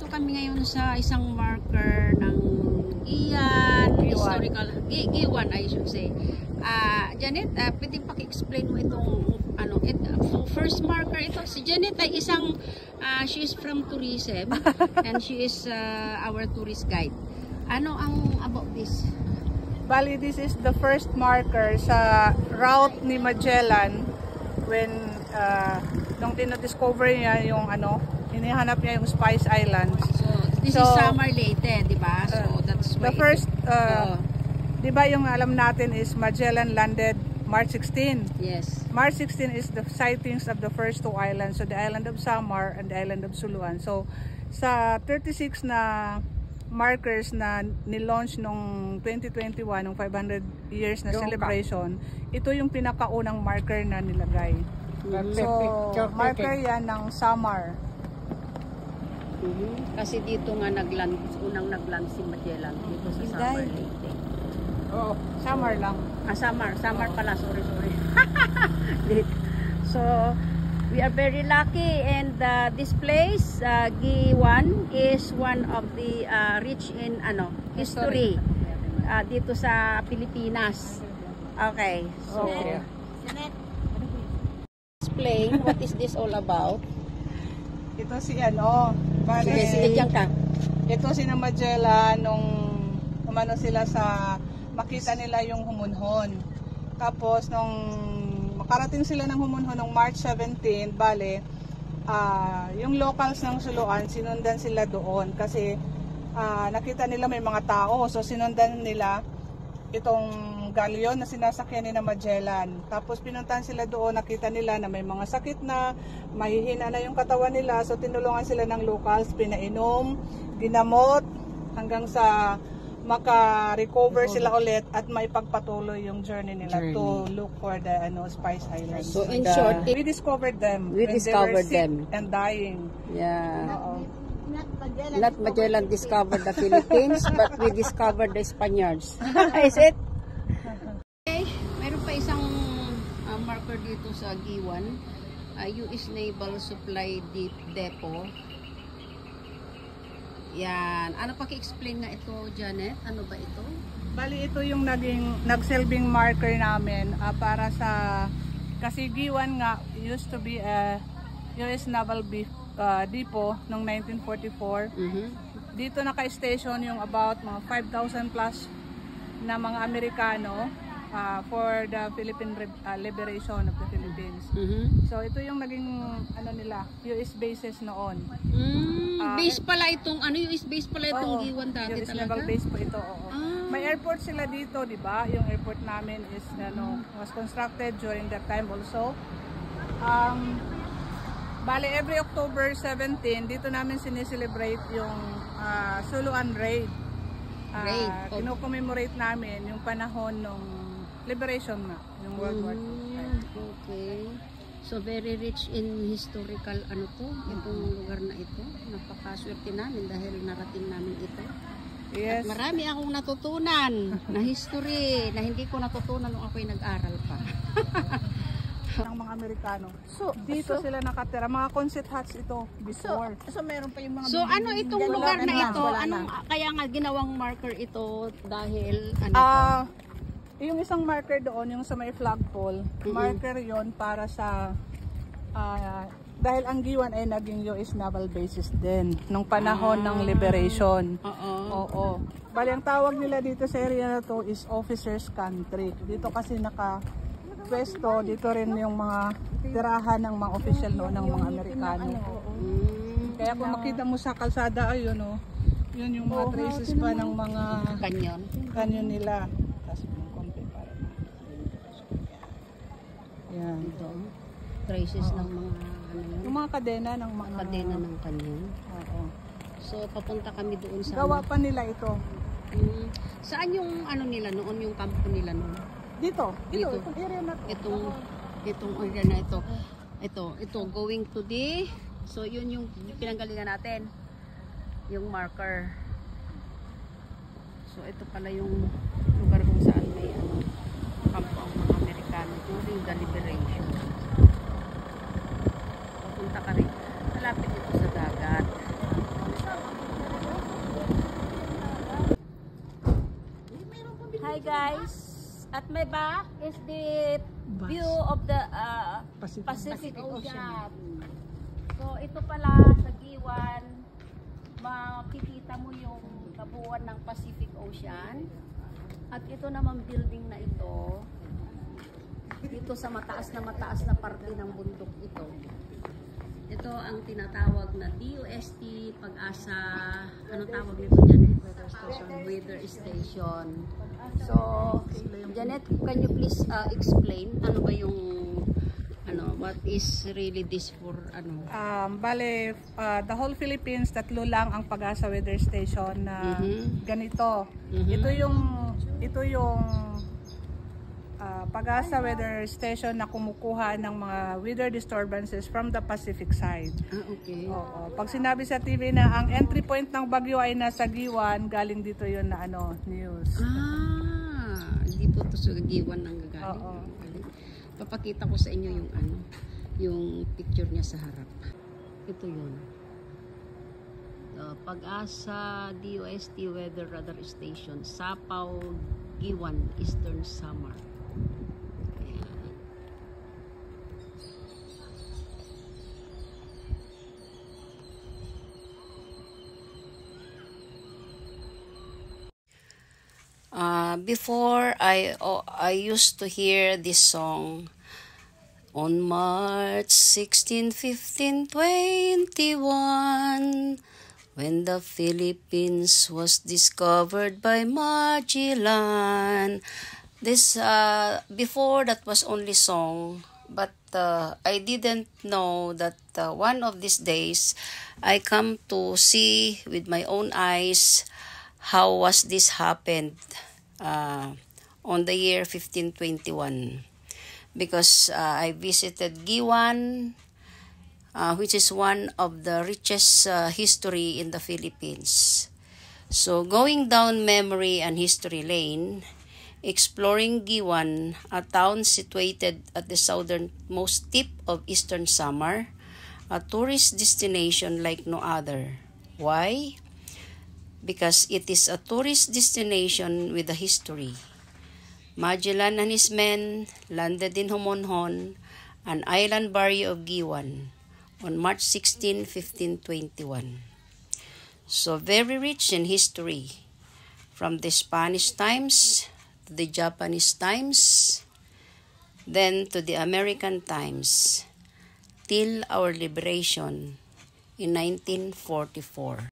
kami ngayon sa isang marker ng Ian, historical, Giwan I should say. Janet, pwedeng paki-explain mo itong ano, first marker ito. Si Janet ay isang, she is from tourism and she is our tourist guide. Ano ang about this? Bali, this is the first marker sa route ni Magellan when nung dinodiscover niya yung ano, hinihanap niya yung Spice Islands. So, this is Samar Leyte, di ba? So, that's why. The first, di ba yung alam natin is Magellan landed March 16. Yes. March 16 is the sightings of the first two islands. So, the island of Samar and the island of Suluan. So, sa 36 na markers na nilaunch nung 2021, nung 500 years na celebration, ito yung pinakaunang marker na nilagay. So, marker yan ng Samar. Kasi dito nga unang nagland si Magellan dito sa Samar Leyte. Oo, Samar lang. Samar pala, sorry. So, we are very lucky and this place, Giwan, is one of the rich in history dito sa Pilipinas. Okay, so explain what is this all about? Ito si bali, ito si Magellan nung umano sila sa makita nila yung Humunhon. Tapos nung makarating sila ng Humunhon noong March 17, bale, yung locals ng Suluan, sinundan sila doon kasi nakita nila may mga tao. So sinundan nila itong galyon na sinasakyan ni Magellan. Tapos pinuntahan sila doon, nakita nila na may mga sakit na, mahihina na yung katawan nila. So tinulungan sila ng locals, pinainom, ginamot, hanggang sa maka-recover sila ulit at maipagpatuloy yung journey nila to look for the Spice Islands. So in short, we discovered them when they were sick and dying. Yeah. Not Magellan discovered the Philippines, but we discovered the Spaniards. Is it? Okay, meron pa isang marker dito sa Giwan, US Naval Supply Depot. Yan. Ano paki-explain nga ito, Janet? Ano ba ito? Bali, ito yung nagsilbing marker namin para sa, kasi Giwan nga used to be a US Naval Depot noong 1944. Dito naka-station yung about mga 5,000 plus na mga Amerikano for the Philippine liberation of the Philippines. So ito yung naging nila, US bases noon. Base pala itong US base pala itong Giwan dati US talaga. Naval base po ito. May airport sila dito, di ba? Yung airport namin is was constructed during that time also. Bale, every October 17, dito namin sineselebrate yung Suluan Raid. Kino-commemorate namin yung panahon ng liberation na, yung World War II. Okay. So, very rich in historical itong lugar na ito. Napakaswerte namin dahil narating namin ito. Yes. At marami akong natutunan na history na hindi ko natutunan nung ako'y nag-aral pa. Ng mga Amerikano. So, dito sila nakatira. Mga concert huts ito before. So meron pa yung mga ano itong lugar na ito? Anong kaya nga ginawang marker ito dahil yung isang marker doon, yung sa may flagpole, marker yon para sa dahil ang Giwan ay naging US naval bases din nung panahon ng liberation. Oo. Bali, ang tawag nila dito sa area na to is officers country. Dito kasi pwesto, dito rin yung mga tirahan ng mga official noon ng mga Amerikano. Kaya kung makita mo sa kalsada, ayun yun yung mga traces pa ng mga kanyon nila. Tapos yung konti para yan. Traces ng mga yung mga kadena ng mga kanyon. Oo. So papunta kami doon sa gawa pa nila ito. Saan yung nila noon, yung kampo nila noon? Dito, itong area na to. Itong area na ito. Ito going to the, so yun yung pinanggalingan natin. Yung marker. So ito pala yung lugar kung saan may kampo ang mga Amerikano during the liberation. Papunta ka rin. Malapit ito sa dagat. Hi guys. At my back is the view of the Pacific Ocean. So ito pala sa Giwan, makikita mo yung kabuuan ng Pacific Ocean. At ito naman building na ito, dito sa mataas na parte ng bundok ito. Ito ang tinatawag na DOST Pag-asa, ano tawag nito dyan? Weather Station. So, Janet, can you please explain ano ba yung what is really this for Bale, the whole Philippines, tatlo lang ang Pag-asa Weather Station na ganito. Ito yung Pag-asa Weather Station na kumukuha ng mga weather disturbances from the Pacific side. Okay. Oo. Pag sinabi sa TV na ang entry point ng bagyo ay nasa Giwan, galing dito yun na news. Hindi po ito sa Giwan nang gagaling. Oo. Papakita ko sa inyo yung yung picture niya sa harap. Ito yun. Pag-asa DOST Weather Radar Station, Sapaw, Giwan, Eastern Samar. Before I used to hear this song on March 16, 15, 21, when the Philippines was discovered by Magellan. This before that was only song, but I didn't know that one of these days I come to see with my own eyes how was this happened on the year 1521, because I visited Giwan, which is one of the richest history in the Philippines. So going down memory and history lane, exploring Giwan, a town situated at the southernmost tip of Eastern Samar, a tourist destination like no other. Why? Because it is a tourist destination with a history. Magellan and his men landed in Homonhon, an island barrio of Giwan, on March 16, 1521. So very rich in history, from the Spanish times to the Japanese times, then to the American times, till our liberation in 1944.